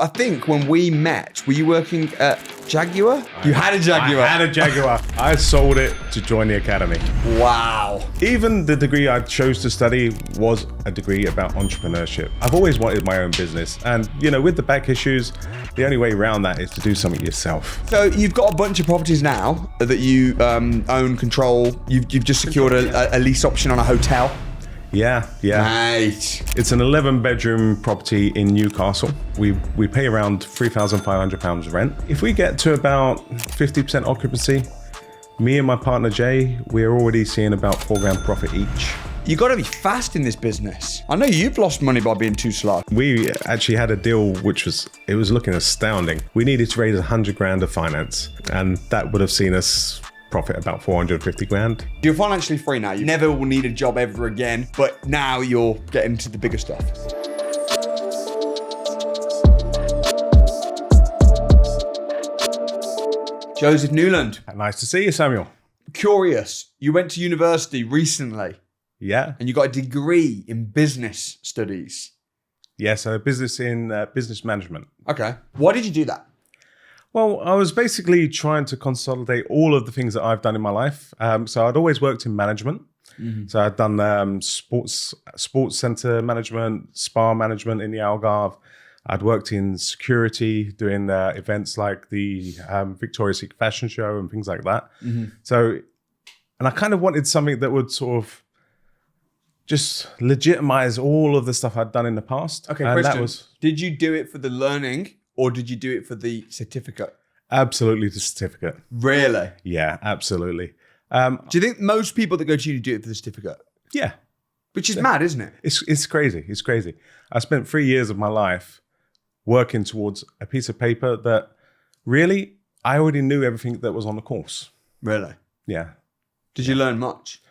I think when we met, were you working at Jaguar? You had a Jaguar. I had a Jaguar. I sold it to join the academy. Wow. Even the degree I chose to study was a degree about entrepreneurship. I've always wanted my own business. And, you know, with the back issues, the only way around that is to do something yourself. So you've got a bunch of properties now that you own, control. You've just secured a lease option on a hotel. Yeah. Mate. It's an 11-bedroom property in Newcastle. We pay around £3,500 rent. If we get to about 50% occupancy, me and my partner Jay, we're already seeing about £4 profit each. You got to be fast in this business. I know you've lost money by being too slow. We actually had a deal which was looking astounding. We needed to raise 100 grand of finance, and that would have seen us profit about 450 grand. You're financially free now. You never will need a job ever again, but now you're getting to the bigger stuff. Joseph Newland. Nice to see you, Samuel. Curious, you went to university recently. Yeah. And you got a degree in business studies. Yeah, so business in business management. Okay. Why did you do that? Well, I was basically trying to consolidate all of the things that I've done in my life. So I'd always worked in management. Mm-hmm. So I'd done sports center management, spa management in the Algarve. I'd worked in security, doing events like the Victoria's Secret Fashion Show and things like that. Mm-hmm. So, and I kind of wanted something that would sort of just legitimize all of the stuff I'd done in the past. Okay, question. Did you do it for the learning or did you do it for the certificate? Absolutely the certificate. Really? Yeah, absolutely. Do you think most people that go to uni do it for the certificate? Yeah. Which is mad, isn't it? It's crazy. It's crazy. I spent 3 years of my life working towards a piece of paper that really, I already knew everything that was on the course. Really? Yeah. Did you learn much?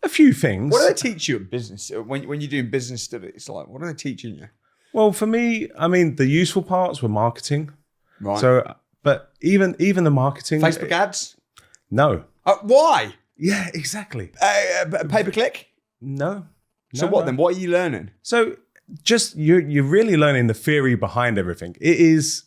A few things. What do they teach you at business? When you're doing business studies, like, what are they teaching you? Well, for me, I mean, the useful parts were marketing. Right. So, but even the marketing. Facebook ads? No. Why? Yeah, exactly. Pay-per-click? No. So what then? What are you learning? So just, you're really learning the theory behind everything. It is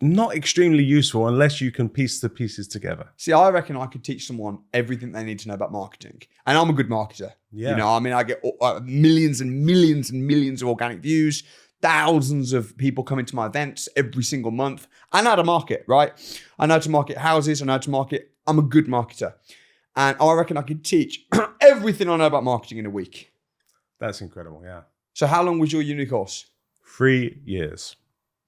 not extremely useful unless you can piece the pieces together. See, I reckon I could teach someone everything they need to know about marketing. And I'm a good marketer. Yeah. You know, I mean, I get millions and millions and millions of organic views, thousands of people coming to my events every single month. I know how to market, right? I know how to market houses. I know how to market. I'm a good marketer. And I reckon I could teach everything I know about marketing in a week. That's incredible, yeah. So how long was your uni course? 3 years.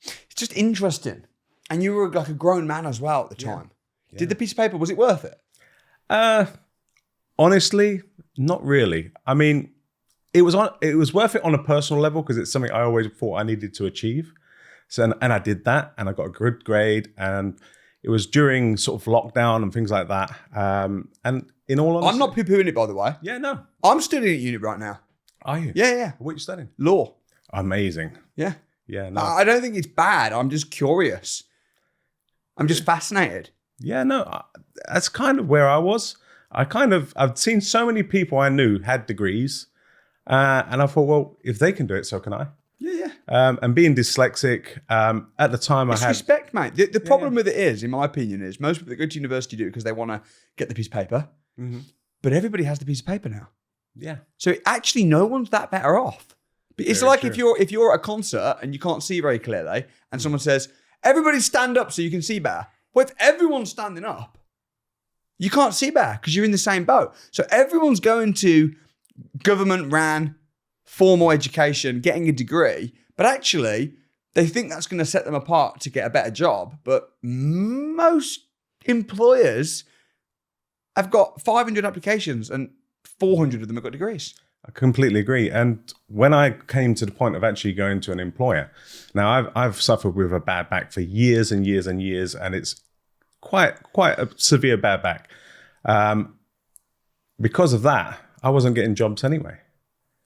It's just interesting. And you were like a grown man as well at the time. Yeah. Did the piece of paper, was it worth it? Honestly, not really. I mean, it was worth it on a personal level because it's something I always thought I needed to achieve. So, and I did that and I got a good grade, and it was during sort of lockdown and things like that. And in all honesty, I'm not poo-pooing it, by the way. Yeah, no. I'm studying at uni right now. Are you? Yeah. What are you studying? Law. Amazing. Yeah. Yeah, no. I don't think it's bad. I'm just curious. I'm just fascinated. Yeah, no. That's kind of where I was. I've seen so many people I knew had degrees. And I thought, well, if they can do it, so can I. Yeah. And being dyslexic, at the time It's respect, mate. The problem with it is, in my opinion, is most people that go to university do it because they want to get the piece of paper. Mm-hmm. But everybody has the piece of paper now. Yeah. So actually, no one's that better off. It's Very like true. if you're at a concert and you can't see very clearly, and someone says, "Everybody stand up so you can see better." Well, if everyone's standing up, you can't see better because you're in the same boat. So everyone's going to government-ran formal education, getting a degree, but actually they think that's going to set them apart to get a better job. But most employers have got 500 applications and 400 of them have got degrees. I completely agree. And when I came to the point of actually going to an employer, now I've suffered with a bad back for years and years and years, and it's quite a severe bad back. Because of that, I wasn't getting jobs anyway.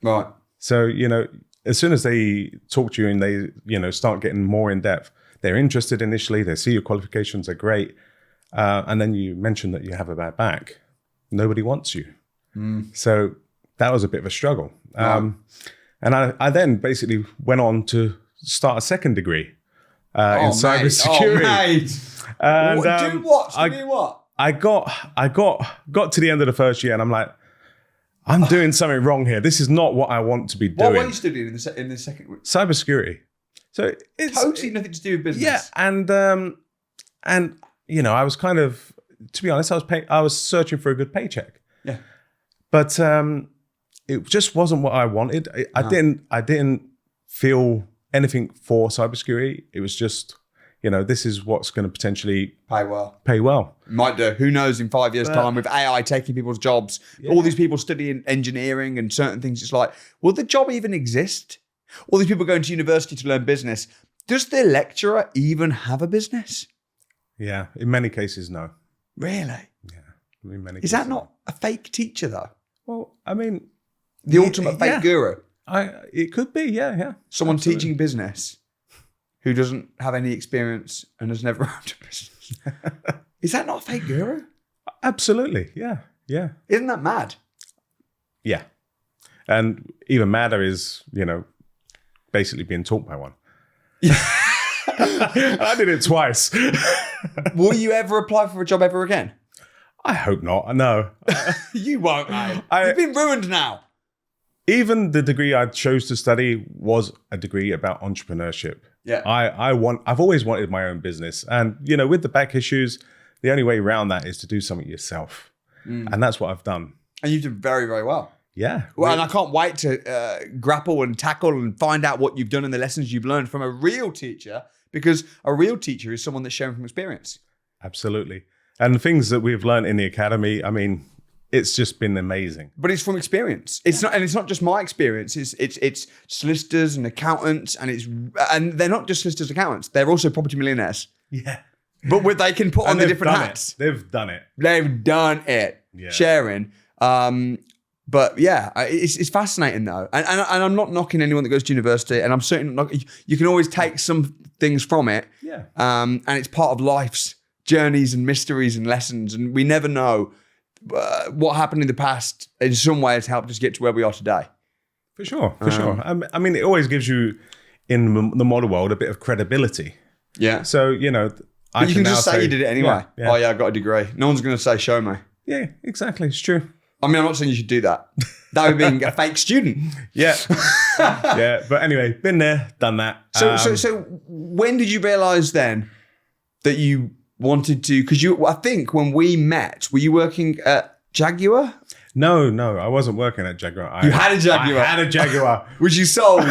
Right. So, you know, as soon as they talk to you and they, you know, start getting more in depth, they're interested initially, they see your qualifications are great. And then you mention that you have a bad back. Nobody wants you. So that was a bit of a struggle. And I then basically went on to start a second degree in cybersecurity. Mate. And Do what? Do what? I got to the end of the first year, and I'm like, I'm doing something wrong here. This is not what I want to be doing. What were you studying in the second week? Cybersecurity. So it's totally nothing to do with business. Yeah, and you know, I was kind of, to be honest, I was searching for a good paycheck. Yeah, but it just wasn't what I wanted. I didn't feel anything for cybersecurity. It was just, you know, this is what's going to potentially pay well. Might do. Who knows in 5 years' time with AI taking people's jobs, all these people studying engineering and certain things. It's like, will the job even exist? All these people going to university to learn business. Does the lecturer even have a business? Yeah, in many cases, no. Really? Yeah, in many Is cases, that not a fake teacher though? Well, I mean, the ultimate fake guru. It could be, yeah. Someone Absolutely. teaching business who doesn't have any experience and has never owned a business. Is that not a fake guru? Absolutely, yeah. Isn't that mad? Yeah. And even madder is, you know, basically being taught by one. I did it twice. Will you ever apply for a job ever again? I hope not. No. You won't, mate. You've been ruined now. Even the degree I chose to study was a degree about entrepreneurship. Yeah. I've always wanted my own business. And, you know, with the back issues, the only way around that is to do something yourself. And that's what I've done. And you've done very, very well. Yeah. Well, and I can't wait to grapple and tackle and find out what you've done and the lessons you've learned from a real teacher, because a real teacher is someone that's sharing from experience. Absolutely. And the things that we've learned in the academy, I mean, it's just been amazing. But it's from experience. It's not, and it's not just my experience. It's solicitors and accountants, and they're not just solicitors and accountants. They're also property millionaires. Yeah. But they can put on the different hats. They've done it. They've done it. Yeah. Sharing. But yeah, it's fascinating though. And I'm not knocking anyone that goes to university, and I'm certainly not, you can always take some things from it. Yeah. And it's part of life's journeys and mysteries and lessons. And we never know what happened in the past in some way has helped us get to where we are today. For sure. I mean, it always gives you, in the model world, a bit of credibility. Yeah. So, you know, But you can just say you did it anyway. Yeah. Oh yeah, I got a degree. No one's going to say, show me. Yeah, exactly. It's true. I mean, I'm not saying you should do that. That would be a fake student. Yeah. Yeah. But anyway, been there, done that. So when did you realize then that you wanted to, because I think when we met, were you working at Jaguar? No, I wasn't working at Jaguar. You had a Jaguar. I had a Jaguar. Which you sold.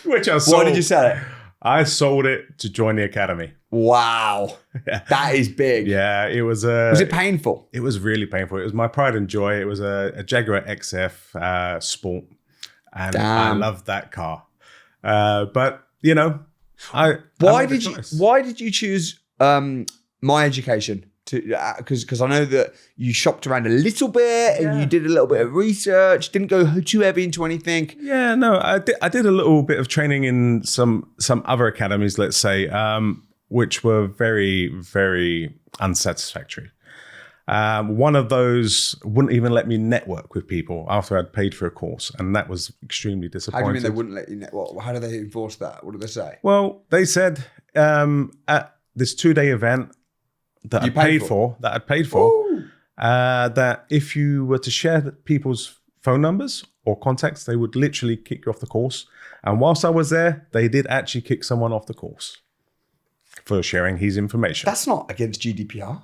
Which I sold. Why did you sell it? I sold it to join the academy. Wow. That is big. Yeah, it was. Was it painful? It was really painful. It was my pride and joy. It was a Jaguar XF Sport. And I loved that car. But, you know, Why did you choose my education? Because I know that you shopped around a little bit and you did a little bit of research, didn't go too heavy into anything. Yeah, no, I did a little bit of training in some other academies, let's say, which were very, very unsatisfactory. One of those wouldn't even let me network with people after I'd paid for a course, and that was extremely disappointing. How do you mean they wouldn't let you network? How do they enforce that? What did they say? Well, they said at this 2-day event that I paid for, that if you were to share people's phone numbers or contacts, they would literally kick you off the course. And whilst I was there, they did actually kick someone off the course for sharing his information. That's not against GDPR.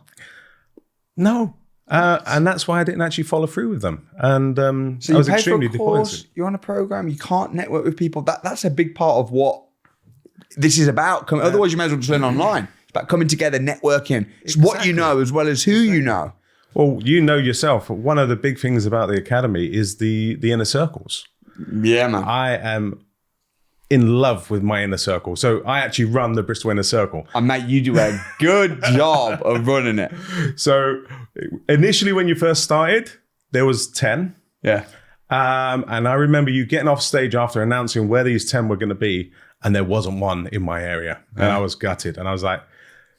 No. And that's why I didn't actually follow through with them. And so I was you pay extremely for a course, disappointed. you're on a program, you can't network with people. That's a big part of what this is about. Otherwise, you may as well just learn online. It's about coming together, networking. It's what you know as well as who you know. Well, you know yourself, one of the big things about the academy is the inner circles. Yeah, man. I am in love with my inner circle. So I actually run the Bristol Inner Circle. And mate, you do a good job of running it. So initially when you first started, there was 10. Yeah. And I remember you getting off stage after announcing where these 10 were going to be, and there wasn't one in my area. And I was gutted. And I was like,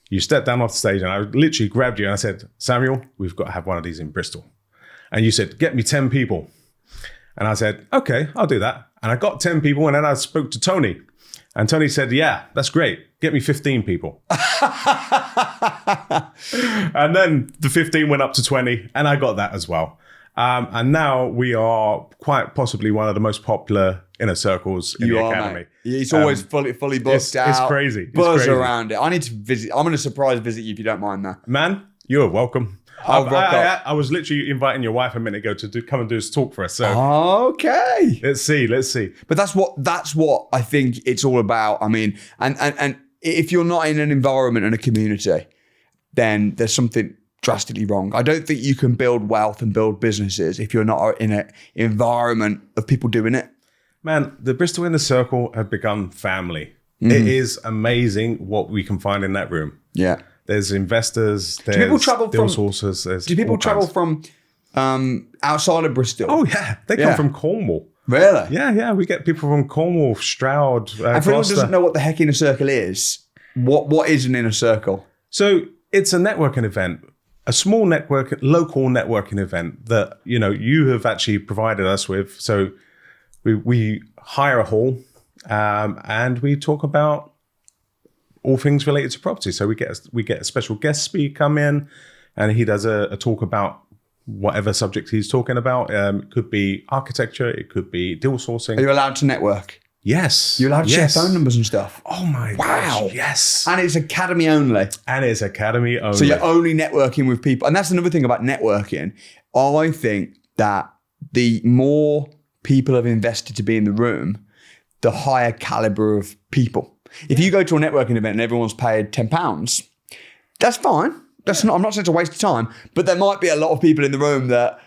you stepped down off the stage, and I literally grabbed you and I said, Samuel, we've got to have one of these in Bristol. And you said, get me 10 people. And I said, okay, I'll do that. And I got 10 people, and then I spoke to Tony. And Tony said, yeah, that's great. Get me 15 people. And then the 15 went up to 20, and I got that as well. And now we are quite possibly one of the most popular inner circles in the academy. Mate. It's always fully booked out. It's crazy. Buzz around it. I need to visit. I'm going to surprise visit you if you don't mind that. Man, you're welcome. I was literally inviting your wife a minute ago to come and do this talk for us. So okay, let's see. But that's what I think it's all about. I mean, and if you're not in an environment and a community, then there's something drastically wrong. I don't think you can build wealth and build businesses if you're not in an environment of people doing it. Man, the Bristol Inner Circle have become family. Mm-hmm. It is amazing what we can find in that room. Yeah. There's investors, there's deal sources. Do people travel from outside of Bristol? Oh, yeah. They come from Cornwall. Really? Yeah. We get people from Cornwall, Stroud, and for anyone who doesn't know what the heck inner circle is, what is an inner circle? So it's a networking event, a small local networking event that, you have actually provided us with. So we hire a hall and we talk about all things related to property. So we get a special guest speaker come in, and he does a talk about whatever subject he's talking about. It could be architecture, it could be deal sourcing. Are you allowed to network? Yes. You're allowed to share phone numbers and stuff? Oh my gosh, yes. And it's academy only? And it's academy only. So you're only networking with people. And that's another thing about networking. I think that the more people have invested to be in the room, the higher caliber of people. If you go to a networking event and everyone's paid £10, that's fine. I'm not saying it's a waste of time, but there might be a lot of people in the room that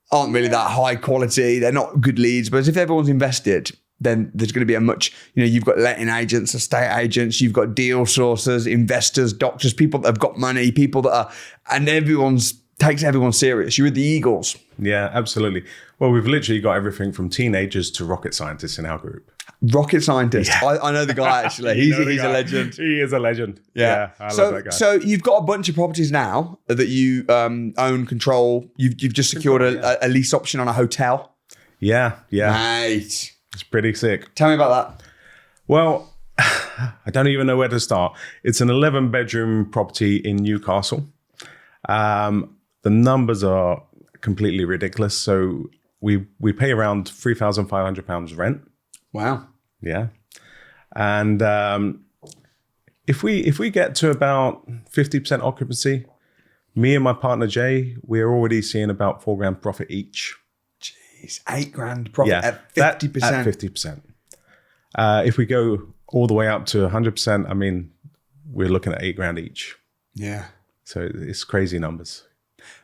aren't really that high quality. They're not good leads. But if everyone's invested, then there's going to be a much, you've got letting agents, estate agents, you've got deal sourcers, investors, doctors, people that have got money, people that are, and takes everyone serious. You're with the Eagles. Yeah, absolutely. Well, we've literally got everything from teenagers to rocket scientists in our group. Rocket scientist. Yeah. I know the guy actually. He's a legend. He is a legend. Yeah, I love that guy. So you've got a bunch of properties now that you own, control. You've just secured a lease option on a hotel. Yeah. Mate. It's pretty sick. Tell me about that. Well, I don't even know where to start. It's an 11-bedroom property in Newcastle. The numbers are completely ridiculous. So we pay around £3,500 rent. Wow. Yeah. And if we get to about 50% occupancy, me and my partner Jay, we're already seeing about £4,000 profit each. Jeez, £8,000 profit at 50%. At 50%. If we go all the way up to 100%, I mean, we're looking at £8,000 each. Yeah. So it's crazy numbers.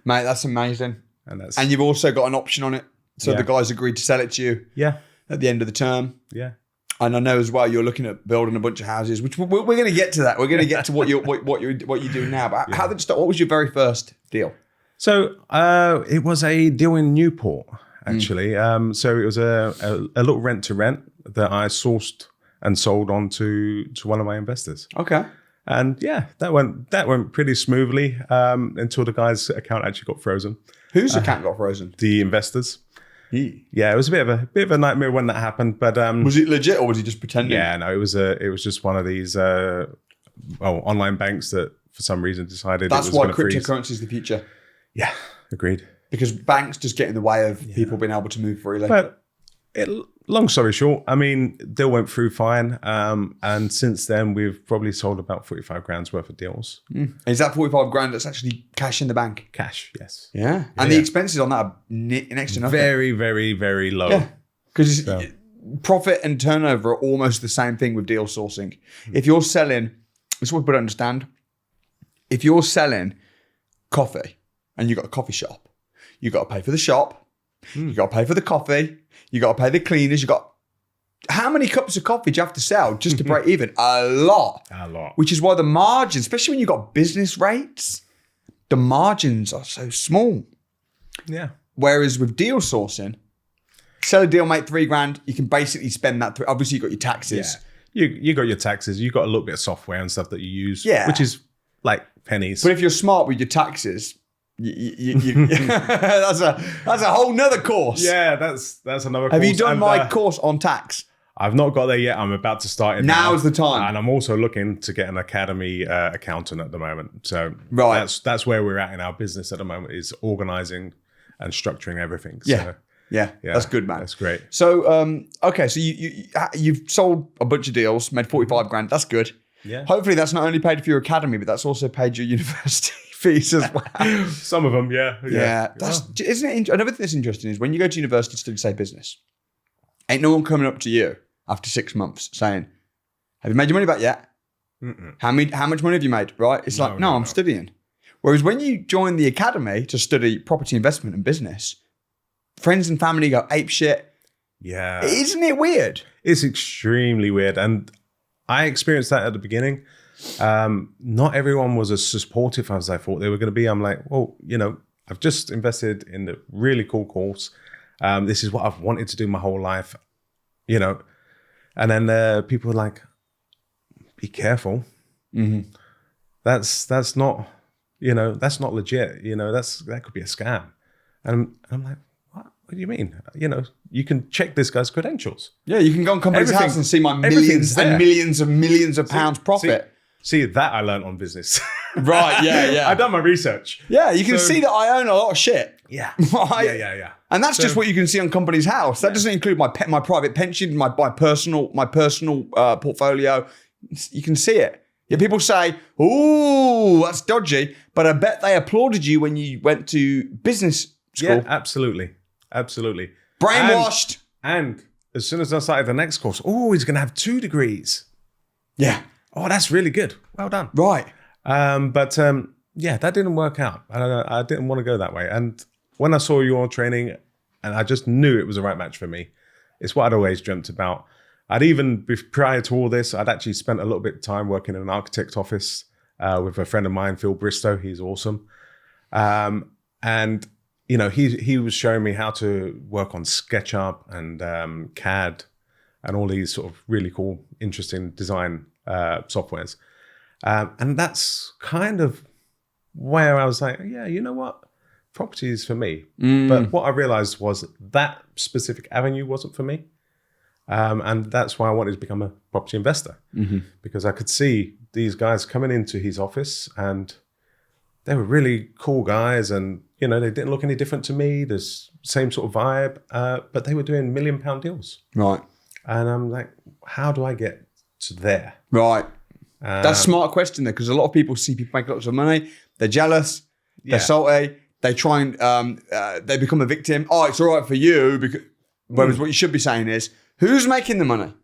Mate, that's amazing. And you've also got an option on it. So the guys agreed to sell it to you. Yeah. At the end of the term. Yeah. And I know as well you're looking at building a bunch of houses, which we're going to get to that. We're going to get to what you're doing now. But how did it start? What was your very first deal? So it was a deal in Newport, actually. So it was a little rent to rent that I sourced and sold on to one of my investors. Okay. And yeah, that went pretty smoothly until the guy's account actually got frozen. Whose account got frozen? The investors. Yeah, it was a bit of a nightmare when that happened. But was it legit or was he just pretending? Yeah, no, it was just one of these online banks that for some reason decided that's it was why cryptocurrency is the future. Yeah, agreed. Because banks just get in the way of people being able to move freely. But long story short, I mean, deal went through fine. And since then, we've probably sold about £45,000 worth of deals. Is that £45,000 that's actually cash in the bank? Cash, yes. Yeah. And the expenses on that are next to nothing. Very, very, very low. Yeah. Because profit and turnover are almost the same thing with deal sourcing. If you're selling, this is what people don't understand. If you're selling coffee and you've got a coffee shop, you've got to pay for the shop, you've got to pay for the coffee, you got to pay the cleaners. You got how many cups of coffee do you have to sell just to break even? A lot. Which is why the margins, especially when you've got business rates, the margins are so small. Yeah. Whereas with deal sourcing, sell a deal, make £3,000. You can basically spend that. Obviously, you got your taxes. Yeah. You got your taxes. You got a little bit of software and stuff that you use. Yeah. Which is like pennies. But if you're smart with your taxes. That's a whole nother course. Yeah, that's another course. Have you done my course on tax? I've not got there yet. I'm about to start it now. Now's the time. And I'm also looking to get an academy accountant at the moment. So Right. that's where we're at in our business at the moment, is organizing and structuring everything. Yeah. So, yeah, that's good, man. That's great. So, okay, so you've sold a bunch of deals, made 45 grand. That's good. Yeah. Hopefully that's not only paid for your academy, but that's also paid your university fees as well. Some of them, yeah. Yeah. Isn't it? Another thing that's interesting is when you go to university to study, say, business, ain't no one coming up to you after 6 months saying, have you made your money back yet? Mm-mm. How much money have you made? Right? It's like, no, I'm studying. Whereas when you join the academy to study property investment and business, friends and family go ape shit. Yeah. Isn't it weird? It's extremely weird. And I experienced that at the beginning. Not everyone was as supportive as I thought they were going to be. I'm like, well, I've just invested in the really cool course. This is what I've wanted to do my whole life, And then people were like, be careful. Mm-hmm. That's not, that's not legit. That could be a scam. And I'm like, what do you mean? You can check this guy's credentials. Yeah, you can go on company's house and see my millions and millions of pounds profit. See, that I learned on business. Right, yeah. I've done my research. Yeah, you can see that I own a lot of shit. Yeah. Right? Yeah. And that's just what you can see on company's house. That doesn't include my private pension, my personal portfolio. You can see it. Yeah, people say, "Ooh, that's dodgy," but I bet they applauded you when you went to business school. Yeah, absolutely. Brainwashed. And as soon as I started the next course, he's going to have 2 degrees. Yeah. Oh, that's really good. Well done. Right. But that didn't work out. I didn't want to go that way. And when I saw your training, and I just knew it was the right match for me. It's what I'd always dreamt about. Prior to all this, I'd actually spent a little bit of time working in an architect office with a friend of mine, Phil Bristow. He's awesome. And he was showing me how to work on SketchUp and CAD and all these sort of really cool, interesting design softwares. And that's kind of where I was like, yeah, you know what? Property is for me. But what I realized was that specific avenue wasn't for me. And that's why I wanted to become a property investor, because I could see these guys coming into his office and they were really cool guys, and they didn't look any different to me. There's same sort of vibe, but they were doing £1 million deals. Right. And I'm like, how do I get to there? Right. That's a smart question there, because a lot of people see people make lots of money. They're jealous. They're salty. They try and they become a victim. Oh, it's all right for you. Whereas what you should be saying is, who's making the money?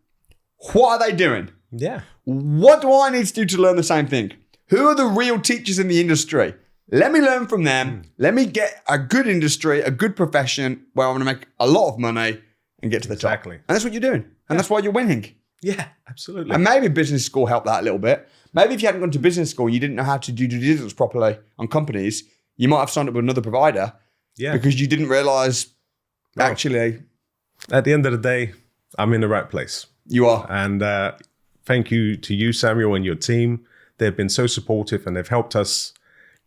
What are they doing? Yeah. What do I need to do to learn the same thing? Who are the real teachers in the industry? Let me learn from them. Let me get a good industry, a good profession where I'm going to make a lot of money and get to the top. And that's what you're doing. And that's why you're winning. Yeah, absolutely. And maybe business school helped that a little bit. Maybe if you hadn't gone to business school, you didn't know how to do due diligence properly on companies, you might have signed up with another provider because you didn't realize actually. At the end of the day, I'm in the right place. You are. And thank you to you, Samuel, and your team. They've been so supportive and they've helped us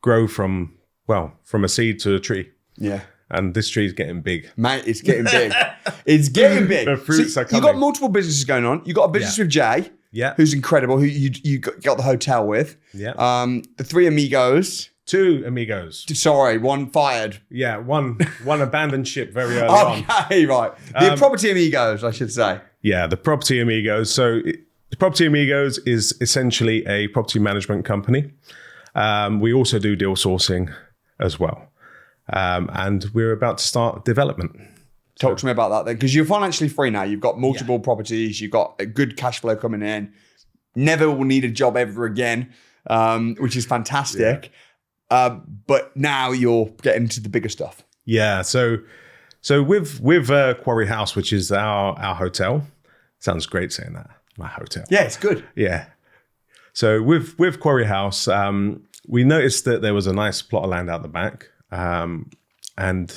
grow from a seed to a tree. Yeah. And this tree is getting big. Mate, it's getting big. It's getting big. The fruits are coming. You've got multiple businesses going on. You've got a business with Jay, who's incredible, who you got the hotel with. Yeah. The 3 amigos. 2 amigos. Sorry, 1 fired. Yeah, one abandoned ship very early on. Okay, right. The property amigos, I should say. Yeah, the property amigos. So the property amigos is essentially a property management company. We also do deal sourcing as well. And we're about to start development. Talk to me about that then, because you're financially free now. You've got multiple properties. You've got a good cash flow coming in. Never will need a job ever again, which is fantastic. Yeah. But now you're getting to the bigger stuff. Yeah. So with Quarry House, which is our hotel, sounds great saying that. My hotel. Yeah, it's good. Yeah. So with Quarry House, we noticed that there was a nice plot of land out the back. And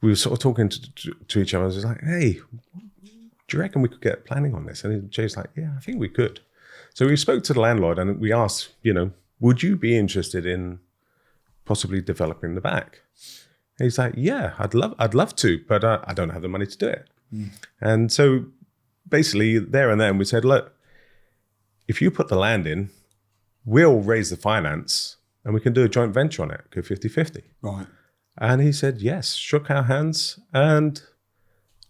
we were sort of talking to each other. I was like, hey, do you reckon we could get planning on this? And Jay's like, yeah, I think we could. So we spoke to the landlord and we asked, would you be interested in possibly developing the back? And he's like, yeah, I'd love to, but I don't have the money to do it. And so basically there and then we said, look, if you put the land in, we'll raise the finance and we can do a joint venture on it, go 50-50. Right. And he said, yes, shook our hands. And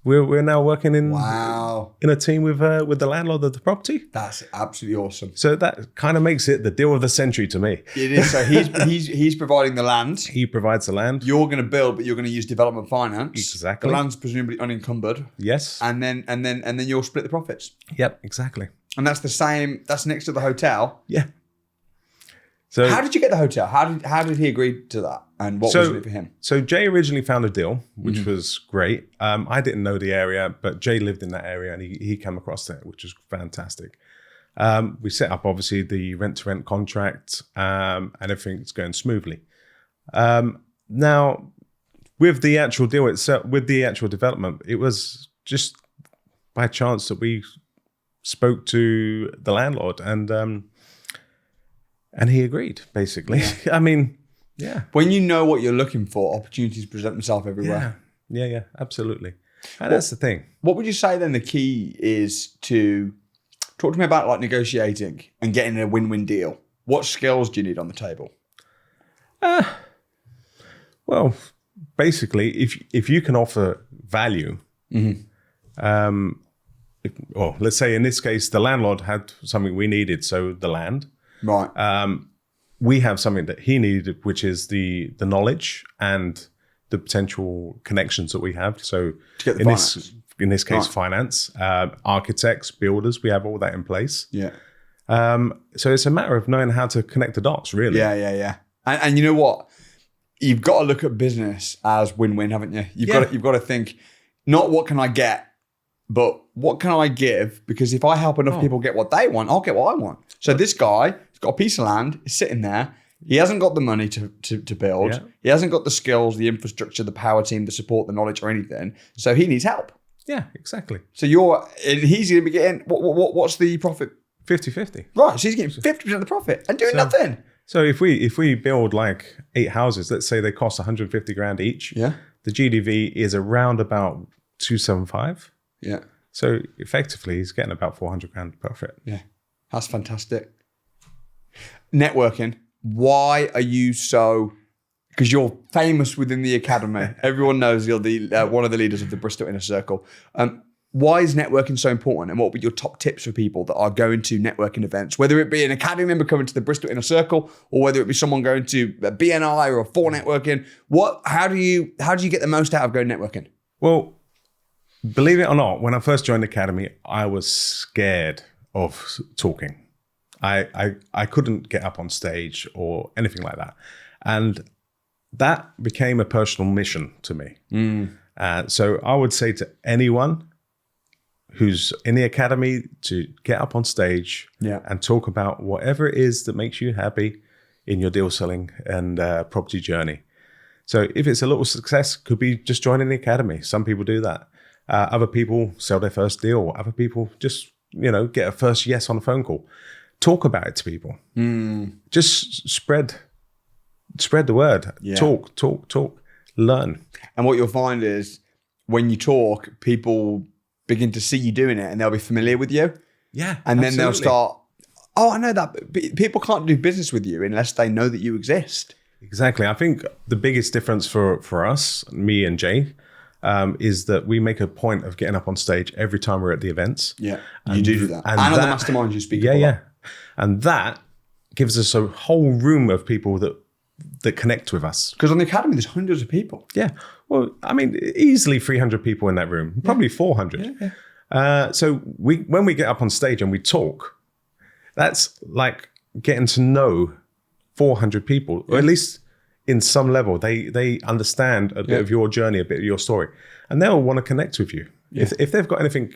we're now working in a team with the landlord of the property. That's absolutely awesome. So that kind of makes it the deal of the century to me. It is. So he's providing the land. He provides the land. You're going to build, but you're going to use development finance. Exactly. The land's presumably unencumbered. Yes. And then you'll split the profits. Yep, exactly. And that's the same. That's next to the hotel. Yeah. So how did you get the hotel? How did he agree to that? And what was it for him? So Jay originally found a deal, which was great. I didn't know the area, but Jay lived in that area and he came across it, which was fantastic. We set up obviously the rent-to-rent contract and everything's going smoothly. Now, with the actual deal itself, with the actual development, it was just by chance that we spoke to the landlord and he agreed, basically. Yeah. I mean, yeah. When you know what you're looking for, opportunities present themselves everywhere. Yeah, absolutely. And that's the thing. What would you say then the key is to talk to me about like negotiating and getting a win-win deal? What skills do you need on the table? Well, basically, if you can offer value, well, let's say in this case, the landlord had something we needed, so the land. Right. We have something that he needed, which is the knowledge and the potential connections that we have. So to get the in this case, finance, architects, builders, we have all that in place. Yeah. So it's a matter of knowing how to connect the dots, really. Yeah. And you know what? You've got to look at business as win-win, haven't you? You've got to think, not what can I get, but what can I give? Because if I help enough people get what they want, I'll get what I want. So this guy has got a piece of land, is sitting there. He hasn't got the money to build. Yeah. He hasn't got the skills, the infrastructure, the power team, the support, the knowledge, or anything. So he needs help. Yeah, exactly. So he's going to be getting, what's the profit? 50-50. Right, so he's getting 50% of the profit and doing nothing. So if we build like 8 houses, let's say they cost 150 grand each. Yeah. The GDV is around about 275. Yeah. So effectively, he's getting about 400 grand profit. Yeah. That's fantastic. Networking. Why are you so... Because you're famous within the academy. Everyone knows you're the one of the leaders of the Bristol Inner Circle. Why is networking so important? And what would be your top tips for people that are going to networking events? Whether it be an academy member coming to the Bristol Inner Circle, or whether it be someone going to a BNI or a 4 networking. How do you get the most out of going networking? Well, believe it or not, when I first joined the academy, I was scared of talking. I couldn't get up on stage or anything like that. And that became a personal mission to me. So I would say to anyone who's in the academy to get up on stage and talk about whatever it is that makes you happy in your deal selling and property journey. So if it's a little success, could be just joining the academy. Some people do that. Other people sell their first deal. Other people just, get a first yes on a phone call. Talk about it to people. Just spread the word. Yeah. Talk, learn. And what you'll find is when you talk, people begin to see you doing it and they'll be familiar with you. Yeah. And then they'll start, I know that. But people can't do business with you unless they know that you exist. Exactly. I think the biggest difference for us, me and Jay, is that we make a point of getting up on stage every time we're at the events. Yeah, you do that. And on the masterminds you speak about. Yeah. And that gives us a whole room of people that connect with us. Because on the academy, there's hundreds of people. Yeah. Well, I mean, easily 300 people in that room, probably 400. Yeah. So when we get up on stage and we talk, that's like getting to know 400 people, or at least in some level, they understand a bit of your journey, a bit of your story, and they'll want to connect with you. Yeah. If they've got anything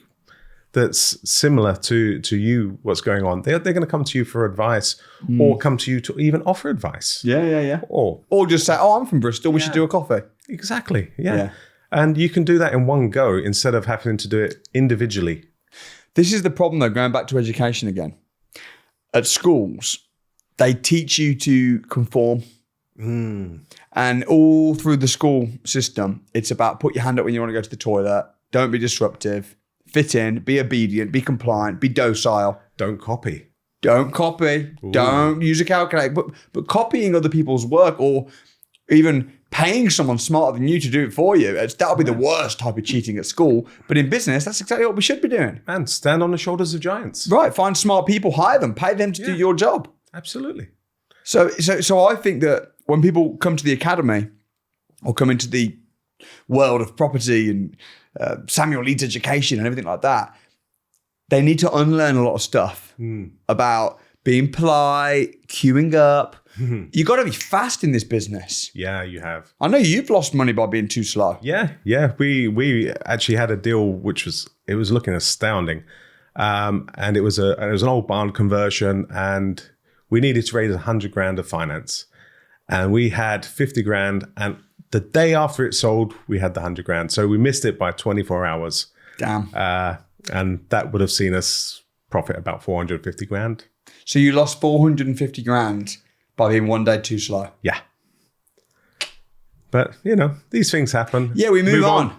that's similar to you, what's going on, they're going to come to you for advice or come to you to even offer advice. Yeah. Or just say, I'm from Bristol, we should do a coffee. Exactly, yeah. And you can do that in one go instead of having to do it individually. This is the problem though, going back to education again. At schools, they teach you to conform. And all through the school system, it's about put your hand up when you want to go to the toilet, don't be disruptive, fit in, be obedient, be compliant, be docile. Don't copy. Don't copy. Ooh. Don't use a calculator. But copying other people's work or even paying someone smarter than you to do it for you, that'll be the worst type of cheating at school. But in business, that's exactly what we should be doing. And stand on the shoulders of giants. Right. Find smart people, hire them, pay them to do your job. Absolutely. So I think that when people come to the academy or come into the world of property and Samuel Leeds Education and everything like that, they need to unlearn a lot of stuff about being polite, queuing up. You got to be fast in this business. Yeah, you have. I know you've lost money by being too slow. Yeah. We actually had a deal which was looking astounding, and it was an old barn conversion, and we needed to raise 100 grand of finance, and we had 50 grand, and the day after it sold, we had the 100 grand. So we missed it by 24 hours. Damn. And that would have seen us profit about 450 grand. So you lost 450 grand by being one day too slow. Yeah. But, these things happen. Yeah, we move on.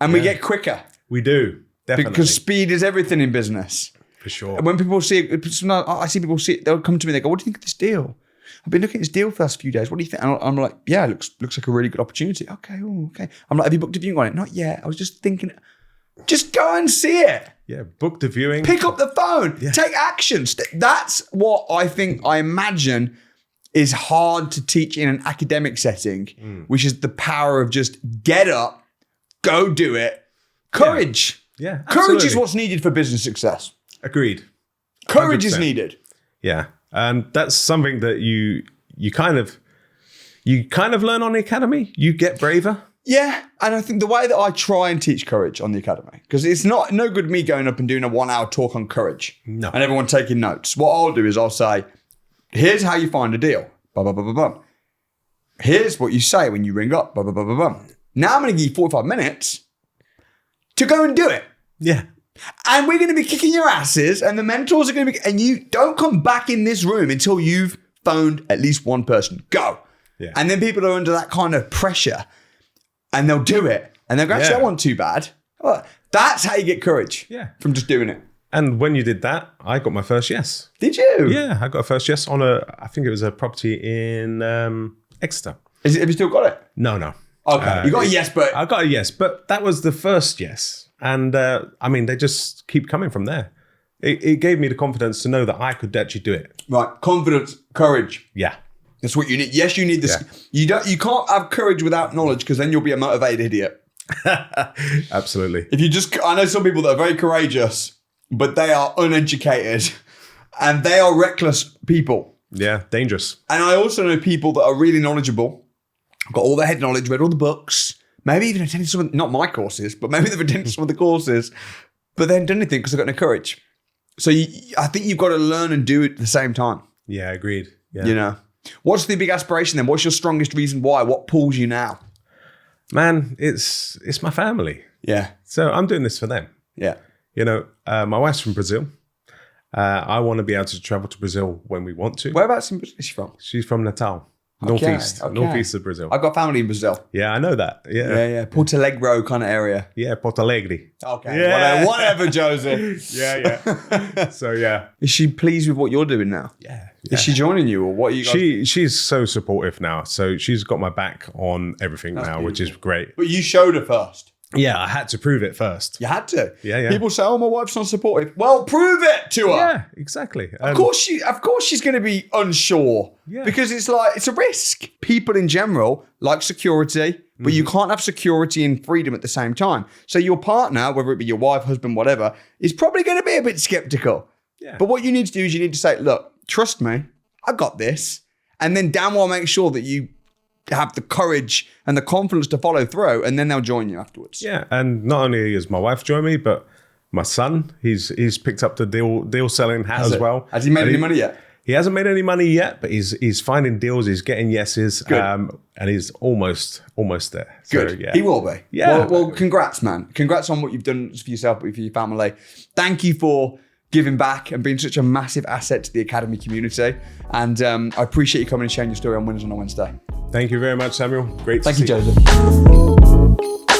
And we get quicker. We do, definitely. Because speed is everything in business. For sure. And when people see it, I see people see it, they'll come to me, they go, what do you think of this deal? I've been looking at this deal for the last few days. What do you think? And I'm like, yeah, it looks like a really good opportunity. Okay. I'm like, have you booked a viewing on it? Not yet. I was just thinking, just go and see it. Yeah, book the viewing. Pick up the phone. Yeah. Take action. That's what I imagine is hard to teach in an academic setting, which is the power of just get up, go do it. Courage. Yeah, Courage is what's needed for business success. Agreed. Courage 100%. is needed. Yeah. And that's something that you kind of learn on the academy. You get braver. Yeah, and I think the way that I try and teach courage on the academy, because it's no good me going up and doing a 1 hour talk on courage. No. And everyone taking notes. What I'll do is I'll say, here's how you find a deal. Blah, blah, blah, blah, blah. Here's what you say when you ring up. Blah, blah, blah, blah, blah. Now I'm going to give you 45 minutes to go and do it. Yeah. And we're going to be kicking your asses, and the mentors are going to be, and you don't come back in this room until you've phoned at least one person. Go. Yeah. And then people are under that kind of pressure. And they'll do it. And they'll go, actually, that wasn't too bad. Well, that's how you get courage from just doing it. And when you did that, I got my first yes. Did you? Yeah, I got a first yes on I think it was a property in Exeter. Have you still got it? No. Okay, you got a yes, but... I got a yes, but that was the first yes. And they just keep coming from there. It gave me the confidence to know that I could actually do it. Right, confidence, courage. Yeah. That's what you need. Yes, you need this. Yeah. You can't have courage without knowledge, because then you'll be a motivated idiot. Absolutely. I know some people that are very courageous, but they are uneducated and they are reckless people. Yeah, dangerous. And I also know people that are really knowledgeable, got all their head knowledge, read all the books, maybe even attended some of, not my courses, but maybe they've attended some of the courses, but they haven't done anything because they've got no courage. So I think you've got to learn and do it at the same time. Yeah, agreed. Yeah. What's the big aspiration then? What's your strongest reason why? What pulls you now? Man, it's my family. Yeah. So I'm doing this for them. Yeah. My wife's from Brazil. I want to be able to travel to Brazil when we want to. Whereabouts in Brazil is she from? She's from Natal. Northeast of Brazil. I've got family in Brazil. Yeah, I know that. Yeah. Porto Alegre kind of area. Yeah, Porto Alegre. Okay. Yeah. Whatever, Joseph. Yeah. So, yeah. Is she pleased with what you're doing now? Yeah. Is she joining you, or what are you guys? She's so supportive now. So she's got my back on everything now, beautiful. Which is great. But you showed her first. Yeah, I had to prove it first. You had to. Yeah. People say, "Oh, my wife's not supportive." Well, prove it to her. Yeah, exactly. Of course she's going to be unsure. Yeah. Because it's a risk. People in general like security, but you can't have security and freedom at the same time. So your partner, whether it be your wife, husband, whatever, is probably going to be a bit skeptical. Yeah. But what you need to do is you need to say, "Look, trust me, I got this," and then damn well make sure that you have the courage and the confidence to follow through, and then they'll join you afterwards. Yeah, and not only has my wife joined me, but my son, he's picked up the deal selling hat as well. Has he made any money yet? He hasn't made any money yet, but he's finding deals, he's getting yeses, and he's almost there. Good. So, yeah. He will be. Yeah. Well, congrats, man. Congrats on what you've done for yourself, but for your family. Thank you for giving back and being such a massive asset to the Academy community. And I appreciate you coming and sharing your story on Winners on a Wednesday. Thank you very much, Samuel. Great to see you. Thank you, Joseph.